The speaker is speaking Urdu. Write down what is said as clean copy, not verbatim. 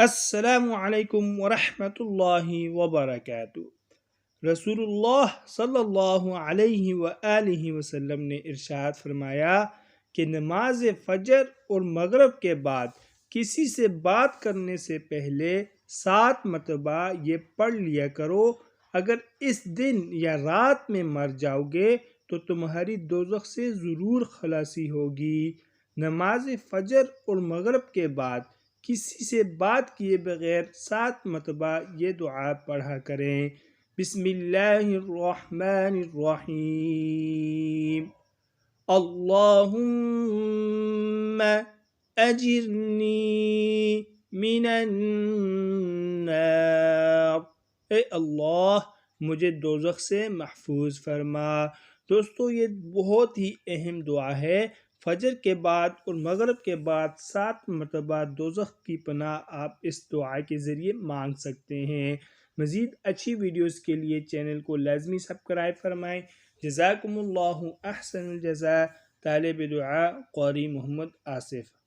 السلام علیکم ورحمۃ اللہ وبرکاتہ۔ رسول اللہ صلی اللہ علیہ وآلہ وسلم نے ارشاد فرمایا کہ نماز فجر اور مغرب کے بعد کسی سے بات کرنے سے پہلے 7 مرتبہ یہ پڑھ لیا کرو۔ اگر اس دن یا رات میں مر جاؤ گے تو تمہاری دوزخ سے ضرور خلاصی ہوگی۔ نماز فجر اور مغرب کے بعد کسی سے بات کیے بغیر 7 مرتبہ یہ دعا پڑھا کریں۔ بسم اللہ الرحمن الرحیم۔ اللہم اجرنی من النار۔ اے اللہ مجھے دوزخ سے محفوظ فرما۔ دوستو یہ بہت ہی اہم دعا ہے۔ فجر کے بعد اور مغرب کے بعد 7 مرتبہ دوزخ کی پناہ آپ اس دعا کے ذریعے مانگ سکتے ہیں۔ مزید اچھی ویڈیوز کے لیے چینل کو لازمی سبسکرائب فرمائیں۔ جزاکم اللہ احسن الجزاء۔ طالب دعا قاری محمد آصف۔